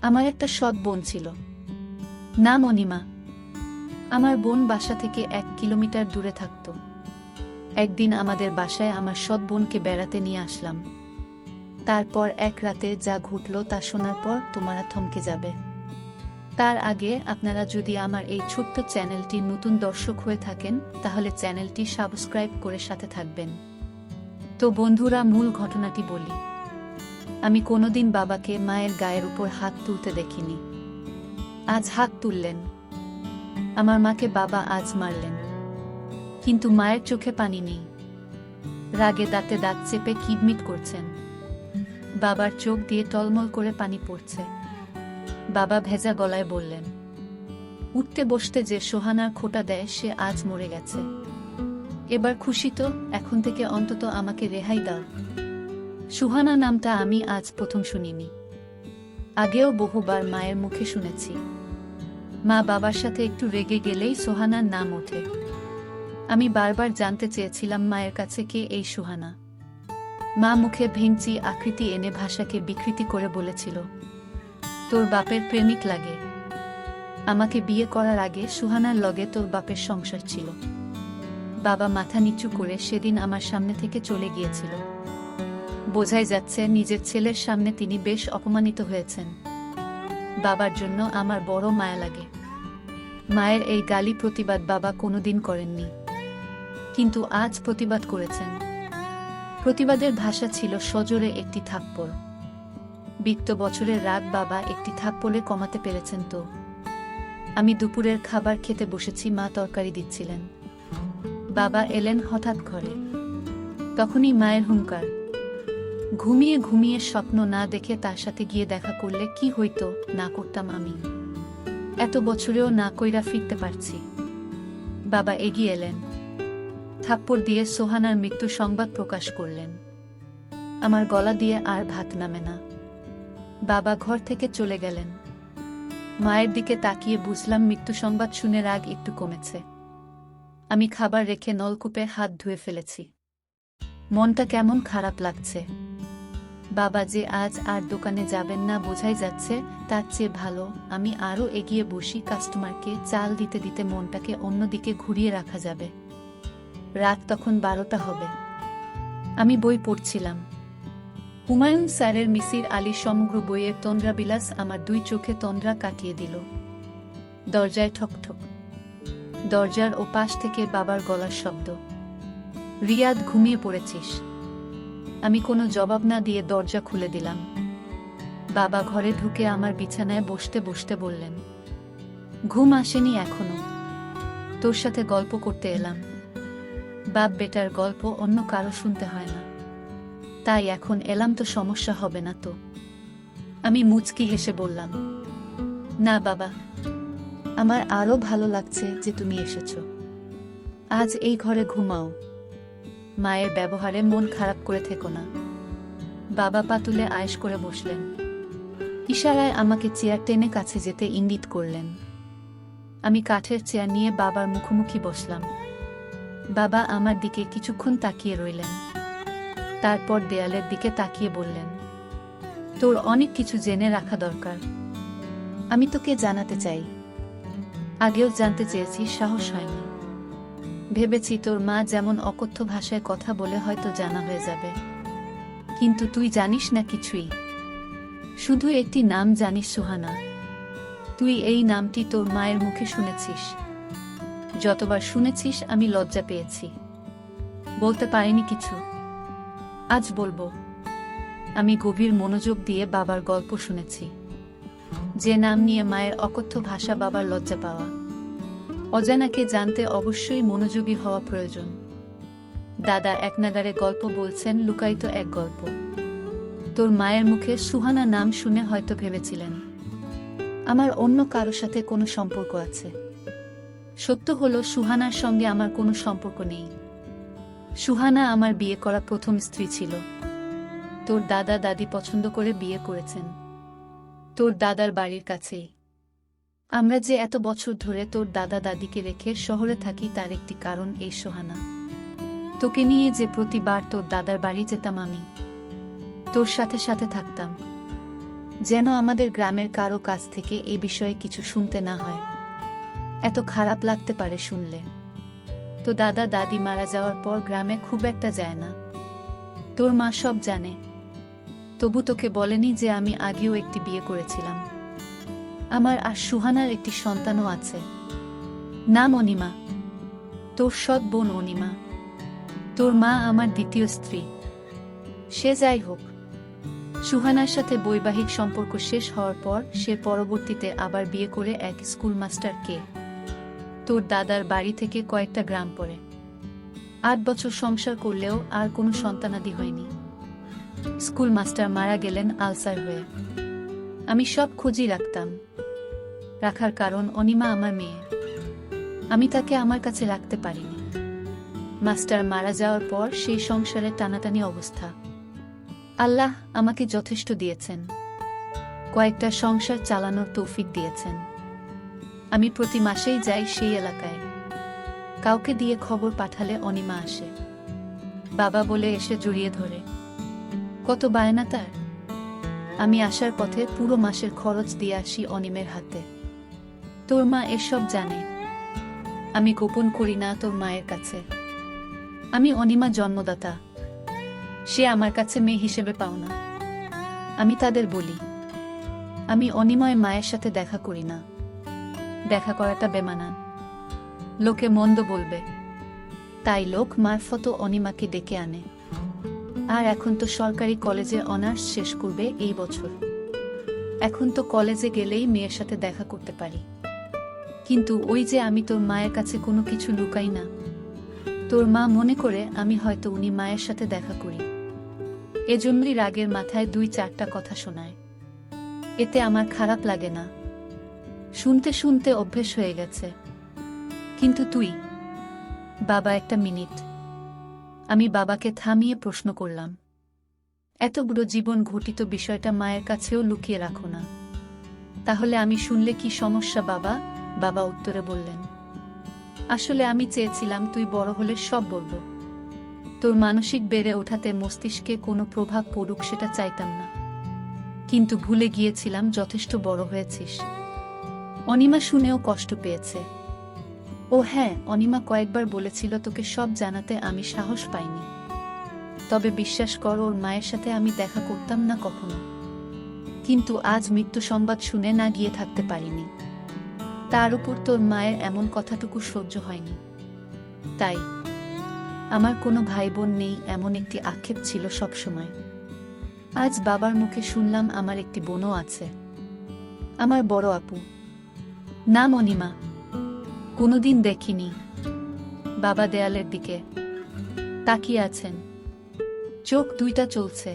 আমার একটা সৎ বোন ছিল, নাম অনিমা। আমার বোন বাসা থেকে 1 কিলোমিটার দূরে থাকত। একদিন আমাদের বাসায় আমার সৎ বোনকে বেড়াতে নিয়ে আসলাম। তারপর এক রাতে যা ঘটল তা শোনার পর তোমরা থমকে যাবে। তার আগে আপনারা যদি আমার এই ছোট্ট চ্যানেলটির নতুন দর্শক হয়ে থাকেন তাহলে চ্যানেলটি সাবস্ক্রাইব করে সাথে থাকবেন। তো বন্ধুরা, মূল ঘটনাটি বলি। আমি কোনোদিন বাবাকে মায়ের গায়ের উপর হাত তুলতে দেখিনি। আজ হাত তুললেন। আমার মাকে বাবা আজ মারলেন, কিন্তু মায়ের চোখে পানি নেই। রাগে দাঁতে দাঁত চেপে কিডমিট করছেন। বাবার চোখ দিয়ে টলমল করে পানি পড়ছে। বাবা ভেজা গলায় বললেন, উঠতে বসতে যে সোহানার খোঁটা দেয় সে আজ মরে গেছে। এবার খুশি তো? এখন থেকে অন্তত আমাকে রেহাই দাও। সুহানা নামটা আমি আজ প্রথম শুনিনি, আগেও বহুবার মায়ের মুখে শুনেছি। মা বাবার সাথে একটু রেগে গেলেই সোহানার নাম ওঠে। আমি বারবার জানতে চেয়েছিলাম মায়ের কাছে কে এই সুহানা। মা মুখে ভেঙচি আকৃতি এনে ভাষাকে বিকৃতি করে বলেছিল, তোর বাপের প্রেমিক লাগে। আমাকে বিয়ে করার আগে সুহানার লগে তোর বাপের সংসার ছিল। বাবা মাথা নিচু করে সেদিন আমার সামনে থেকে চলে গিয়েছিল। বোঝাই যাচ্ছে নিজের ছেলের সামনে তিনি বেশ অপমানিত হয়েছেন। বাবার জন্য আমার বড় মায়া লাগে। মায়ের এই গালি প্রতিবাদ বাবা কোনোদিন করেননি, কিন্তু আজ প্রতিবাদ করেছেন। প্রতিবাদের ভাষা ছিল সজোরে একটি থাপ্পড়। বিগত বছরের রাগ বাবা একটি থাপ্পড়ে কমাতে পেরেছেন তো? আমি দুপুরের খাবার খেতে বসেছি, মা তরকারি দিচ্ছিলেন। বাবা এলেন হঠাৎ ঘরে। তখনই মায়ের হুঙ্কার। ঘুমিয়ে ঘুমিয়ে স্বপ্ন না দেখে তার সাথে গিয়ে দেখা করলে কি হইতো না করতাম আমি। এত বছরেও না কইরা ফিরতে পারছি। বাবা এগিয়ে এলেন, থাপ্পড় দিয়ে সোহানার মৃত্যু সংবাদ প্রকাশ করলেন। আমার গলা দিয়ে আর ভাত নামে না। বাবা ঘর থেকে চলে গেলেন। মায়ের দিকে তাকিয়ে বুঝলাম মৃত্যু সংবাদ শুনে রাগ একটু কমেছে। আমি খাবার রেখে নলকূপে হাত ধুয়ে ফেলেছি। মনটা কেমন খারাপ লাগছে। বাবা যে আজ আর দোকানে যাবেন না বোঝাই যাচ্ছে, তার চেয়ে ভালো আমি আরও এগিয়ে বসি, কাস্টমারকে চাল দিতে দিতে মনটাকে অন্যদিকে ঘুরিয়ে রাখা যাবে। রাত তখন 12টা হবে। আমি বই পড়ছিলাম। হুমায়ুন স্যারের মিসির আলীর সমগ্র বইয়ের তন্দ্রাবিলাস আমার দুই চোখে তন্দ্রা কাটিয়ে দিল। দরজায় ঠকঠক। দরজার ও পাশ থেকে বাবার গলার শব্দ, রিয়াদ ঘুমিয়ে পড়েছিস? আমি কোনো জবাব না দিয়ে দরজা খুলে দিলাম। বাবা ঘরে ঢুকে আমার বিছানায় বসতে বসতে বললেন, ঘুম আসেনি এখনো? তোর সাথে গল্প করতে এলাম। বাপ বেটার গল্প অন্য কারো শুনতে হয় না, তাই এখন এলাম তো সমস্যা হবে না তো? আমি মুচকি হেসে বললাম, না বাবা, আমার আরো ভালো লাগছে যে তুমি এসেছো। আজ এই ঘরে ঘুমাও। মায়ের ব্যবহারে মন খারাপ করে থেকো না। বাবা পা তুলে আয়েশ করে বসলেন। ইশারায় আমাকে চেয়ার টেনে কাছে যেতে ইঙ্গিত করলেন। আমি কাঠের চেয়ার নিয়ে বাবার মুখোমুখি বসলাম। বাবা আমার দিকে কিছুক্ষণ তাকিয়ে রইলেন। তারপর দেয়ালের দিকে তাকিয়ে বললেন, তোর অনেক কিছু জেনে রাখা দরকার। আমি তোকে জানাতে চাই। আগেও জানতে চেয়েছি, সাহস হয়নি। ভেবেছি তোর মা যেমন অকথ্য ভাষায় কথা বলে হয়তো জানা হয়ে যাবে, কিন্তু তুই জানিস না কিছুই। শুধু একটি নাম জানিস, সুহানা। তুই এই নামটি তোর মায়ের মুখে শুনেছিস। যতবার শুনেছিস আমি লজ্জা পেয়েছি, বলতে পারিনি কিছু। আজ বলবো। আমি গভীর মনোযোগ দিয়ে বাবার গল্প শুনেছি। যে নাম নিয়ে মায়ের অকথ্য ভাষা, বাবার লজ্জা পাওয়া। অজানাকে জানতে অবশ্যই মনোযোগী হওয়া প্রয়োজন। দাদা এক নাগারে গল্প বলছেন, লুকায়িত এক গল্প। তোর মায়ের মুখে সুহানা নাম শুনে হয়তো ভেবেছিলেন আমার অন্য কারো সাথে কোনো সম্পর্ক আছে। সত্য হলো সুহানার সঙ্গে আমার কোনো সম্পর্ক নেই। সুহানা আমার বিয়ে করা প্রথম স্ত্রী ছিল। তোর দাদা দাদি পছন্দ করে বিয়ে করেছেন, তোর দাদার বাড়ির কাছেই। আমরা যে এত বছর ধরে তোর দাদা দাদিকে রেখে শহরে থাকি তার একটি কারণ এই সোহানা। তোকে নিয়ে যে প্রতিবার তোর দাদার বাড়ি যেতাম আমি, তোর সাথে সাথে থাকতাম। যেন আমাদের গ্রামের কারো কাছ থেকে এই বিষয়ে কিছু শুনতে না হয়। এত খারাপ লাগতে পারে শুনলে। তো দাদা দাদি মারা যাওয়ার পর গ্রামে খুব একটা যায় না। তোর মা সব জানে, তবু তোকে বলেনি যে আমি আগেও একটি বিয়ে করেছিলাম। আমার আর সুহানার একটি সন্তানও আছে, নাম অনিমা। তোর সৎ বোন অনিমা। তোর মা আমার দ্বিতীয় স্ত্রী। সে যাই হোক, সুহানার সাথে বৈবাহিক সম্পর্ক শেষ হওয়ার পর সে পরবর্তীতে আবার বিয়ে করে এক স্কুল মাস্টারকে। তোর দাদার বাড়ি থেকে কয়েকটা গ্রাম পরে 8 বছর সংসার করলেও আর কোনো সন্তানাদি হয়নি। স্কুল মাস্টার মারা গেলেন আলসার হয়ে। আমি সব খোঁজই রাখতাম। রাখার কারণ অনিমা আমার মেয়ে। আমি তাকে আমার কাছে রাখতে পারিনি। মাস্টার মারা যাওয়ার পর সেই সংসারে টানাটানি অবস্থা। আল্লাহ আমাকে যথেষ্ট দিয়েছেন, কয়েকটা সংসার চালানোর তৌফিক দিয়েছেন। আমি প্রতি মাসেই যাই সেই এলাকায়। কাউকে দিয়ে খবর পাঠালে অনিমা আসে। বাবা বলে এসে জড়িয়ে ধরে। কত বায়না তার। আমি আসার পথে পুরো মাসের খরচ দিয়ে আসি অনিমের হাতে। তোর মা এসব জানে। আমি গোপন করি না তোর মায়ের কাছে। আমি অনিমা জন্মদাতা। সে আমার কাছে মেয়ে হিসেবে পাও না। আমি তাদের বলি, আমি অনিময় মায়ের সাথে দেখা করি না। দেখা করাটা বেমানান, লোকে মন্দ বলবে। তাই লোক মারফত অনিমাকে ডেকে আনে। আর এখন তো সরকারি কলেজে অনার্স শেষ করবে এই বছর। এখন তো কলেজে গেলেই মেয়ের সাথে দেখা করতে পারি। কিন্তু ওই যে আমি তোর মায়ের কাছে কোনো কিছু লুকাই না। তোর মা মনে করে আমি হয়তো উনি মায়ের সাথে দেখা করি। এজন্যই রাগের মাথায় 2-4টা কথা শোনায়। এতে আমার খারাপ লাগে না। শুনতে শুনতে অভ্যেস হয়ে গেছে। কিন্তু তুই বাবা, একটা মিনিট। আমি বাবাকে থামিয়ে প্রশ্ন করলাম, এত বড় জীবন ঘটিত বিষয়টা মায়ের কাছেও লুকিয়ে রাখো না? তাহলে আমি শুনলে কি সমস্যা বাবা? বাবা উত্তরে বললেন, আসলে আমি চেয়েছিলাম তুই বড় হলে সব বলবো। তোর মানসিক বেড়ে ওঠাতে মস্তিষ্কে কোনো প্রভাব পড়ুক সেটা চাইতাম না। কিন্তু ভুলে গিয়েছিলাম যথেষ্ট বড় হয়েছিস। অনিমা শুনেও কষ্ট পেয়েছে। ও হ্যাঁ, অনিমা কয়েকবার বলেছিল তোকে সব জানাতে, আমি সাহস পাইনি। তবে বিশ্বাস কর, ওর মায়ের সাথে আমি দেখা করতাম না কখনো। কিন্তু আজ মৃত্যু সংবাদ শুনে না গিয়ে থাকতে পারিনি। তার উপর তোর মায়ের এমন কথাটুকু সহ্য হয়নি। তাই আমার কোনো ভাই বোন নেই এমন একটি আক্ষেপ ছিল সবসময়। আজ বাবার মুখে শুনলাম আমার একটি বোনও আছে। আমার বড় আপু, নাম অনিমা। কোনোদিন দেখিনি। বাবা দেয়ালের দিকে তাকিয়ে আছেন, চোখ দুইটা চলছে।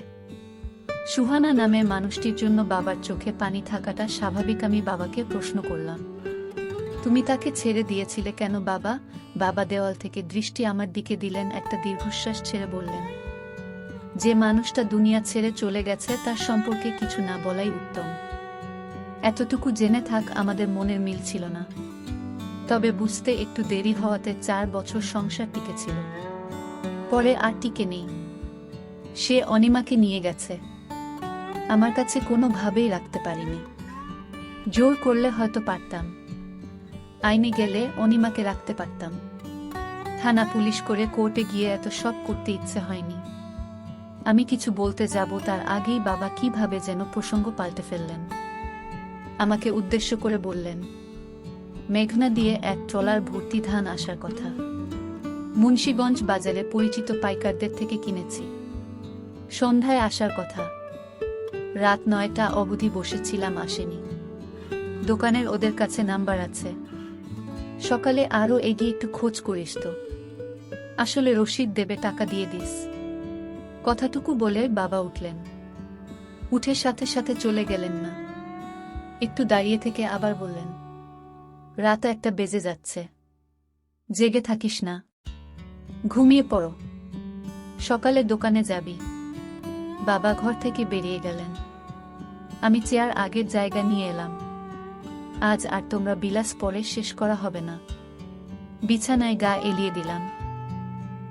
সুহানা নামের মানুষটির জন্য বাবার চোখে পানি থাকাটা স্বাভাবিক। আমি বাবাকে প্রশ্ন করলাম, তুমি তাকে ছেড়ে দিয়েছিলে কেন বাবা? বাবা দেওয়াল থেকে দৃষ্টি আমার দিকে দিলেন, একটা দীর্ঘশ্বাস ছেড়ে বললেন, যে মানুষটা দুনিয়া ছেড়ে চলে গেছে তার সম্পর্কে কিছু না বলাই উত্তম। এতটুকু জেনে থাক আমাদের মনের মিল ছিল না। তবে বুঝতে একটু দেরি হওয়াতে 4 বছর সংসার টিকেছিল। পরে আর টিকে নেই। সে অনিমাকে নিয়ে গেছে। আমার কাছে কোনোভাবেই রাখতে পারিনি। জোর করলে হয়তো পারতাম। আইনে গেলে অনিমাকে রাখতে পারতাম। থানা পুলিশ করে কোর্টে গিয়ে এত সব করতে ইচ্ছে হয়নি। আমি কিছু বলতে যাব তার আগেই বাবা কিভাবে যেন প্রসঙ্গ পাল্টে ফেললেন। আমাকে উদ্দেশ্য করে বললেন, মেঘনা দিয়ে এক ট্রলার ভর্তি ধান আসার কথা। মুন্সিগঞ্জ বাজারে পরিচিত পাইকারদের থেকে কিনেছি। সন্ধ্যায় আসার কথা। রাত 9টা অবধি বসেছিলাম, আসেনি। দোকানের ওদের কাছে নাম্বার আছে। সকালে আরও এগিয়ে একটু খোঁজ করিস তো। আসলে রসিদ দেবে, টাকা দিয়ে দিস। কথাটুকু বলে বাবা উঠলেন। উঠে সাথে সাথে চলে গেলেন না। একটু দাঁড়িয়ে থেকে আবার বললেন, রাত 1টা বেজে যাচ্ছে। জেগে থাকিস না, ঘুমিয়ে পড়ো। সকালে দোকানে যাবি। বাবা ঘর থেকে বেরিয়ে গেলেন। আমি চেয়ার আগের জায়গা নিয়ে এলাম। আজ আর তোমরা বিলাস পরে শেষ করা হবে না। বিছানায় গা এলিয়ে দিলাম।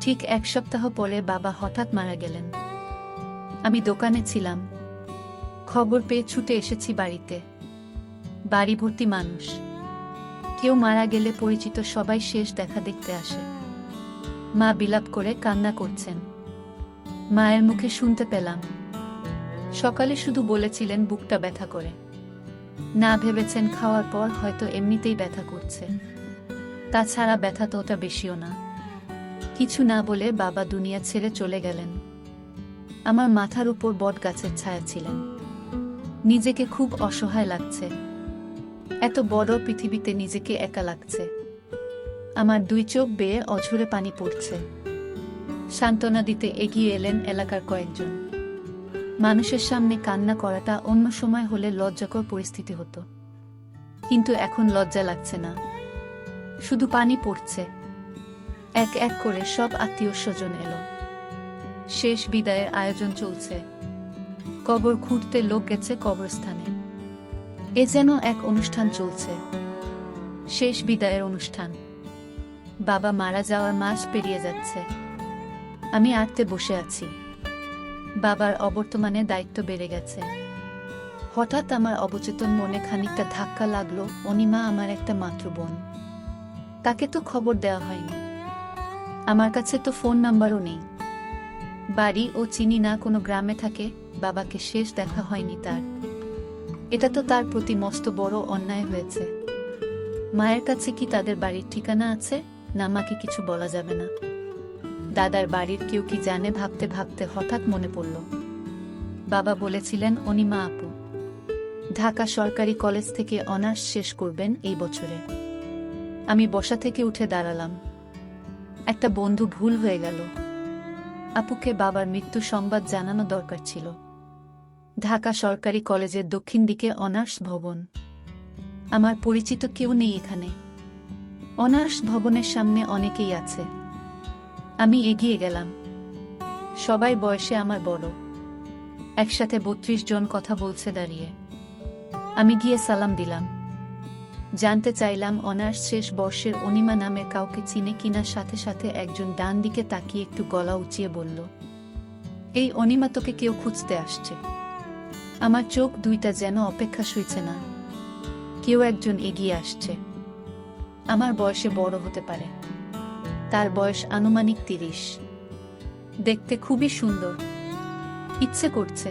ঠিক 1 সপ্তাহ পরে বাবা হঠাৎ মারা গেলেন। আমি দোকানে ছিলাম। খবর পেয়ে ছুটে এসেছি বাড়িতে। বাড়ি ভর্তি মানুষ। কেউ মারা গেলে পরিচিত সবাই শেষ দেখা দেখতে আসে। মা বিলাপ করে কান্না করছেন। মায়ের মুখে শুনতে পেলাম, সকালে শুধু বলেছিলেন বুকটা ব্যথা করে, না ভেবেছেন খাওয়ার পর হয়তো এমনিতেই ব্যথা করছে। তাছাড়া ব্যথা তো ওটা বেশিও না। কিছু না বলে বাবা দুনিয়া ছেড়ে চলে গেলেন। আমার মাথার উপর বট গাছের ছায়া ছিলেন। নিজেকে খুব অসহায় লাগছে। এত বড় পৃথিবীতে নিজেকে একা লাগছে। আমার দুই চোখ বেয়ে অঝরে পানি পড়ছে। সান্ত্বনা দিতে এগিয়ে এলেন এলাকার কয়েকজন। মানুষের সামনে কান্না করাটা অন্য সময় হলে লজ্জাকর পরিস্থিতি হতো, কিন্তু এখন লজ্জা লাগছে না, শুধু পানি পড়ছে। এক এক করে সব আত্মীয় স্বজন এলো। শেষ বিদায়ের আয়োজন চলছে। কবর খুঁড়তে লোক গেছে কবরস্থানে। এ যেন এক অনুষ্ঠান চলছে, শেষ বিদায়ের অনুষ্ঠান। বাবা মারা যাওয়ার মাস পেরিয়ে যাচ্ছে। আমি আটতে বসে আছি। বাবার অবর্তমানে দায়িত্ব বেড়ে গেছে। হঠাৎ আমার অবচেতন মনে খানিকটা ধাক্কা লাগলো, অনিমা আমার একটা মাত্র বোন। তাকে তো খবর দেওয়া হয়নি। আমার কাছে তো ফোন নাম্বারও নেই। বাড়ি ও চিনি না, কোনো গ্রামে থাকে। বাবাকে শেষ দেখা হয়নি তার। এটা তো তার প্রতি মস্ত বড় অন্যায় হয়েছে। মায়ের কাছে কি তাদের বাড়ির ঠিকানা আছে? না, মাকে কিছু বলা যাবে না। দাদার বাড়ির কেউ কি জানে? ভাবতে ভাবতে হঠাৎ মনে পড়ল, বাবা বলেছিলেন অনিমা আপু ঢাকা সরকারি কলেজ থেকে অনার্স শেষ করবেন এই বছরে। আমি বসা থেকে উঠে দাঁড়ালাম। একটা বন্ধু ভুল হয়ে গেল। আপুকে বাবার মৃত্যু সংবাদ জানানো দরকার ছিল। ঢাকা সরকারি কলেজের দক্ষিণ দিকে অনার্স ভবন। আমার পরিচিত কেউ নেই এখানে। অনার্স ভবনের সামনে অনেকেই আছে। আমি এগিয়ে গেলাম। সবাই বয়সে আমার বড়। একসাথে ৩২ জন কথা বলছে দাঁড়িয়ে। আমি গিয়ে সালাম দিলাম। জানতে চাইলাম অনার্স শেষ বর্ষের অনিমা নামের কাউকে চিনে কিনা। সাথে সাথে একজন ডান দিকে তাকিয়ে একটু গলা উঁচিয়ে বলল, এই অনিমা তোকে কেউ খুঁজতে আসছে। আমার চোখ দুইটা যেন অপেক্ষা সইছে না। কেউ একজন এগিয়ে আসছে। আমার বয়সে বড় হতে পারে। তার বয়স আনুমানিক ৩০। দেখতে খুবই সুন্দর। ইচ্ছে করছে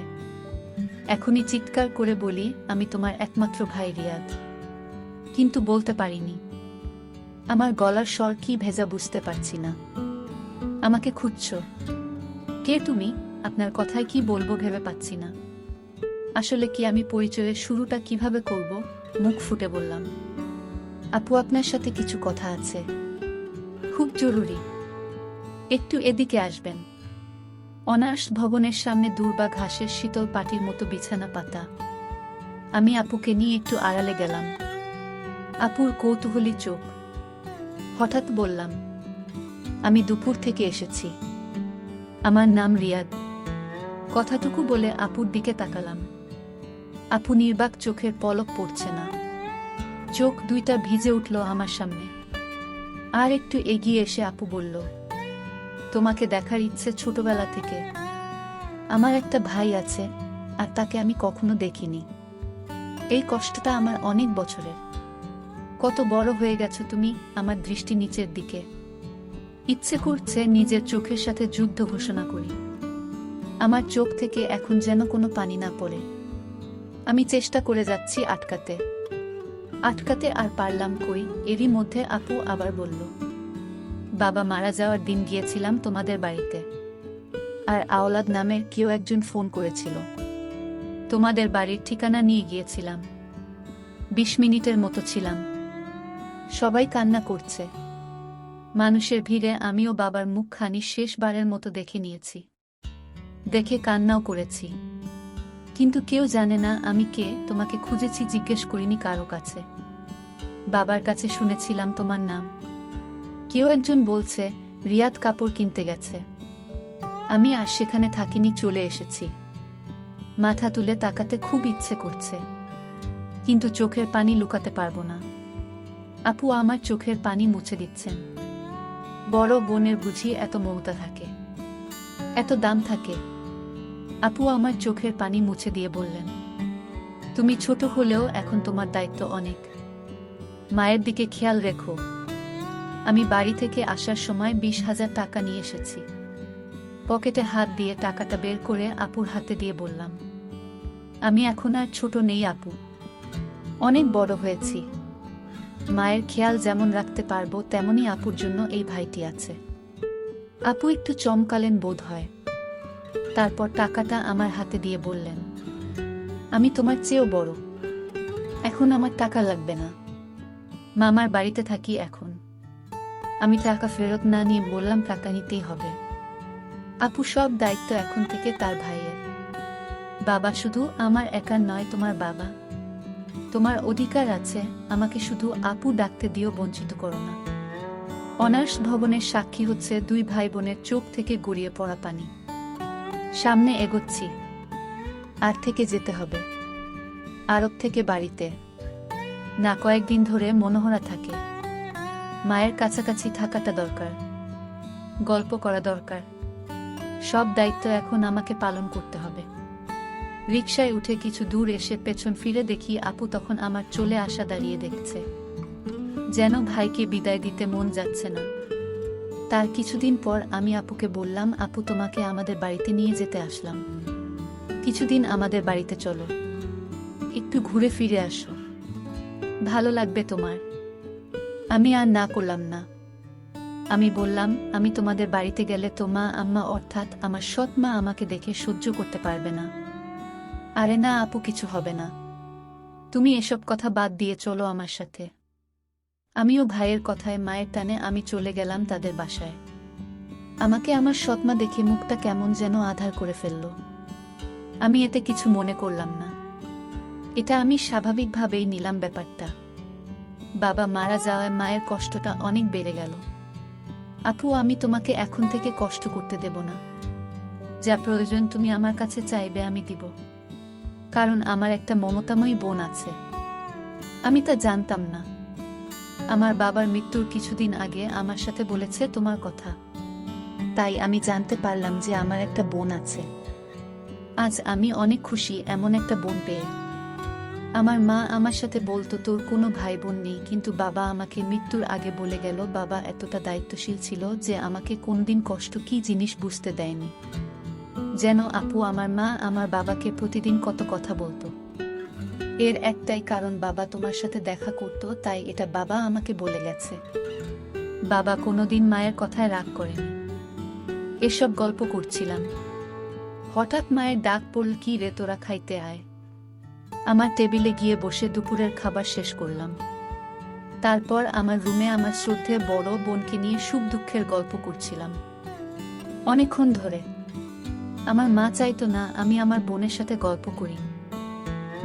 এখনই চিৎকার করে বলি, আমি তোমার একমাত্র ভাই রিয়াদ। কিন্তু বলতে পারিনি। আমার গলার স্বর কি ভেজা বুঝতে পারছি না। আমাকে খুঁজছো? কে তুমি? আপনার কথায় কি বলবো ভেবে পাচ্ছি না। আসলে কি আমি পরিচয়ের শুরুটা কিভাবে করব? মুখ ফুটে বললাম, আপু আপনার সাথে কিছু কথা আছে, খুব জরুরি। একটু এদিকে আসবেন। অনার্স ভবনের সামনে দূর্বা ঘাসের শীতল পাটির মতো বিছানা পাতা। আমি আপুকে নিয়ে একটু আড়ালে গেলাম। আপুর কৌতূহলী চোখ। হঠাৎ বললাম, আমি দুপুর থেকে এসেছি। আমার নাম রিয়াদ। কথাটুকু বলে আপুর দিকে তাকালাম। আপু নির্বাক, চোখের পলক পড়ছে না। চোখ দুইটা ভিজে উঠল আমার সামনে। আর একটু এগিয়ে এসে আপু বলল, তোমাকে দেখার ইচ্ছে ছোটবেলা থেকে। আমার একটা ভাই আছে, আর তাকে আমি কখনো দেখিনি। এই কষ্টটা আমার অনেক বছরের। কত বড় হয়ে গেছো তুমি। আমার দৃষ্টি নিচের দিকে। ইচ্ছে করছে নিজের চোখের সাথে যুদ্ধ ঘোষণা করি। আমার চোখ থেকে এখন যেন কোনো পানি না পড়ে। আমি চেষ্টা করে যাচ্ছি আটকাতে আটকাতে, আর পারলাম কই। এরই মধ্যে আপু আবার বলল, বাবা মারা যাওয়ার দিন গিয়েছিলাম তোমাদের বাড়িতে, আর আওলাদ নামের কেউ একজন ফোন করেছিল। তোমাদের বাড়ির ঠিকানা নিয়ে গিয়েছিলাম। ২০ মিনিটের মতো ছিলাম। সবাই কান্না করছে। মানুষের ভিড়ে আমিও বাবার মুখখানি শেষবারের মতো দেখে নিয়েছি। দেখে কান্নাও করেছি। কিন্তু কেউ জানে না আমি কে। তোমাকে খুঁজেছি, জিজ্ঞেস করিনি কারো কাছে। বাবার কাছে শুনেছিলাম তোমার নাম। কেউ একজন বলছে রিয়াদ কাপড় কিনতে গেছে। আমি আর সেখানে থাকিনি, চলে এসেছি। মাথা তুলে তাকাতে খুব ইচ্ছে করছে, কিন্তু চোখের পানি লুকাতে পারবো না। আপু আমার চোখের পানি মুছে দিচ্ছেন। বড় বোনের বুঝি এত মমতা থাকে, এত দাম থাকে? আপু আমার চোখের পানি মুছে দিয়ে বললেন, তুমি ছোট হলেও এখন তোমার দায়িত্ব অনেক। মায়ের দিকে খেয়াল রেখো। আমি বাড়ি থেকে আসার সময় 20,000 টাকা নিয়ে এসেছি। পকেটে হাত দিয়ে টাকাটা বের করে আপুর হাতে দিয়ে বললাম, আমি এখন আর ছোট নেই আপু, অনেক বড় হয়েছি। মায়ের খেয়াল যেমন রাখতে পারবো তেমনি আপুর জন্য এই ভাইটি আছে। আপু একটু চমকালেন বোধ হয়। তারপর টাকাটা আমার হাতে দিয়ে বললেন, আমি তোমার চেয়েও বড়, এখন আমার টাকা লাগবে না। মামার বাড়িতে থাকি এখন। আমি টাকা ফেরত না নিয়ে বললাম, টাকা নিতেই হবে আপু, সব দায়িত্ব এখন থেকে তার ভাইয়ের। বাবা শুধু আমার একার নয়, তোমার বাবা। তোমার অধিকার আছে, আমাকে শুধু আপু ডাকতে দিও, বঞ্চিত করো না। অনার্স ভবনের সাক্ষী হচ্ছে 2 ভাই বোনের চোখ থেকে গড়িয়ে পড়া পানি। সামনে এগোচ্ছি, আর থেকে যেতে হবে, আরব থেকে বাড়িতে না, কয়েকদিন ধরে মনোহরা থাকে। মায়ের কাছাকাছি থাকাটা দরকার, গল্প করা দরকার। সব দায়িত্ব এখন আমাকে পালন করতে হবে। রিকশায় উঠে কিছু দূর এসে পেছন ফিরে দেখি আপু তখন আমার চলে আসা দাঁড়িয়ে দেখছে, যেন ভাইকে বিদায় দিতে মন যাচ্ছে না। তার কিছুদিন পর আমি আপুকে বললাম, আপু তোমাকে আমাদের বাড়িতে নিয়ে যেতে আসলাম, কিছুদিন আমাদের বাড়িতে চলো, একটু ঘুরে ফিরে আসো, ভালো লাগবে তোমার। আমি আর না করলাম না। আমি বললাম, আমি তোমাদের বাড়িতে গেলে তো মা আম্মা অর্থাৎ আমার সৎ মা আমাকে দেখে সহ্য করতে পারবে না। আরে না আপু, কিছু হবে না, তুমি এসব কথা বাদ দিয়ে চলো আমার সাথে। আমিও ভাইয়ের কথায় মায়ের টানে আমি চলে গেলাম তাদের বাসায়। আমাকে আমার সৎমা দেখে মুখটা কেমন যেন আধার করে ফেলল। আমি এতে কিছু মনে করলাম না, এটা আমি স্বাভাবিকভাবেই নিলাম ব্যাপারটা। বাবা মারা যাওয়ায় মায়ের কষ্টটা অনেক বেড়ে গেল। আপু, আমি তোমাকে এখন থেকে কষ্ট করতে দেব না। যা প্রয়োজন তুমি আমার কাছে চাইবে আমি দিব, কারণ আমার একটা মমতাময়ী বোন আছে। আমি তা জানতাম না। আমার বাবার মৃত্যুর কিছুদিন আগে আমার সাথে বলেছে তোমার কথা, তাই আমি জানতে পারলাম যে আমার একটা বোন আছে। আজ আমি অনেক খুশি এমন একটা বোন পেয়ে। আমার মা আমার সাথে বলতো তোর কোনো ভাই বোন নেই, কিন্তু বাবা আমাকে মৃত্যুর আগে বলে গেল বাবা এতটা দায়িত্বশীল ছিল যে আমাকে কোনদিন কষ্ট কি জিনিস বুঝতে দেয়নি। যেন আপু আমার মা আমার বাবাকে প্রতিদিন কত কথা বলতো। এর একটাই কারণ, বাবা তোমার সাথে দেখা করতো, তাই এটা বাবা আমাকে বলে গেছে। বাবা কোনোদিন মায়ের কথায় রাগ করেনি। এসব গল্প করছিলাম, হঠাৎ মায়ের ডাক পড়ল, কি রে তোরা খাইতে আয়। আমার টেবিলে গিয়ে বসে দুপুরের খাবার শেষ করলাম। তারপর আমার রুমে আমার শ্রদ্ধেয় বড় বোনকে নিয়ে সুখ দুঃখের গল্প করছিলাম অনেকক্ষণ ধরে। আমার মা চাইতো না আমি আমার বোনের সাথে গল্প করি,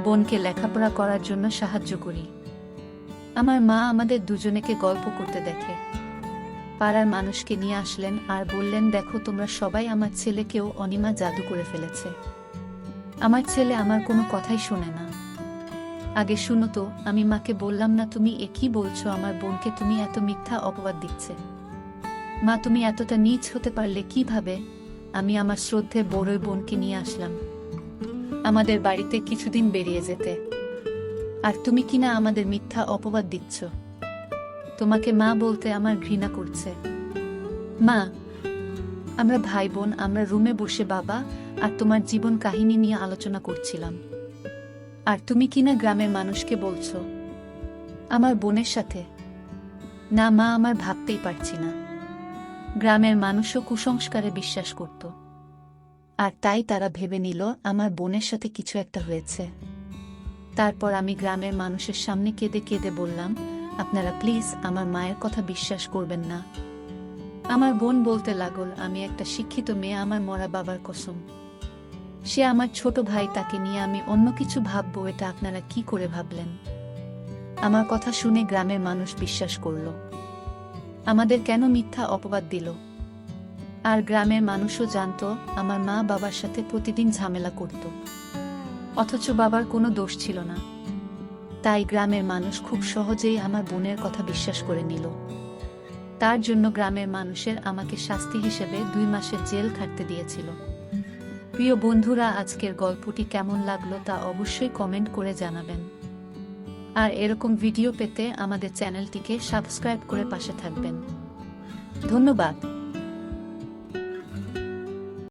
বোনকে লেখাপড়া করার জন্য সাহায্য করি। আমার মা আমাদের দুজনেকে গল্প করতে দেখে। পাড়ার মানুষকে নিয়ে আসলেন আর বললেন, দেখো তোমরা সবাই আমার ছেলেকেও অনিমা জাদু করে ফেলেছে। আমার ছেলে আমার কোনো কথাই শোনে না। আগে শুনো তো, আমি মাকে বললাম না তুমি এ কি বলছো, আমার বোনকে তুমি এত মিথ্যা অপবাদ দিচ্ছে। মা তুমি এতটা নীচ হতে পারলে কিভাবে? আমি আমার শ্রদ্ধে বড়ই বোনকে নিয়ে আসলাম আমাদের বাড়িতে কিছুদিন বেরিয়ে যেতে, আর তুমি কিনা আমাদের মিথ্যা অপবাদ দিচ্ছ। তোমাকে মা বলতে আমার ঘৃণা করছে। মা, আমরা ভাই বোন, আমরা রুমে বসে বাবা আর তোমার জীবন কাহিনী নিয়ে আলোচনা করছিলাম, আর তুমি কিনা গ্রামের মানুষকে বলছো আমার বোনের সাথে। না মা, আমার ভাবতেই পারছি না। গ্রামের মানুষও কুসংস্কারে বিশ্বাস করত, আর তাই তারা ভেবে নিল আমার বোনের সাথে কিছু একটা হয়েছে। তারপর আমি গ্রামের মানুষের সামনে কেঁদে কেঁদে বললাম, আপনারা প্লিজ আমার মায়ের কথা বিশ্বাস করবেন না। আমার বোন বলতে লাগল, আমি একটা শিক্ষিত মেয়ে, আমার মরা বাবার কসম। সে আমার ছোট ভাই, তাকে নিয়ে আমি অন্য কিছু ভাববো, এটা আপনারা কি করে ভাবলেন? আমার কথা শুনে গ্রামের মানুষ বিশ্বাস করল। আমাদের কেন মিথ্যা অপবাদ দিল? আর গ্রামের মানুষও জানত আমার মা বাবার সাথে প্রতিদিন ঝামেলা করত, অথচ বাবার কোনো দোষ ছিল না। তাই গ্রামের মানুষ খুব সহজেই আমার বোনের কথা বিশ্বাস করে নিল। তার জন্য গ্রামের মানুষের আমাকে শাস্তি হিসেবে 2 মাসের জেল খাটতে দিয়েছিল। প্রিয় বন্ধুরা, আজকের গল্পটি কেমন লাগলো তা অবশ্যই কমেন্ট করে জানাবেন। আর এরকম ভিডিও পেতে আমাদের চ্যানেলটিকে সাবস্ক্রাইব করে পাশে থাকবেন। ধন্যবাদ।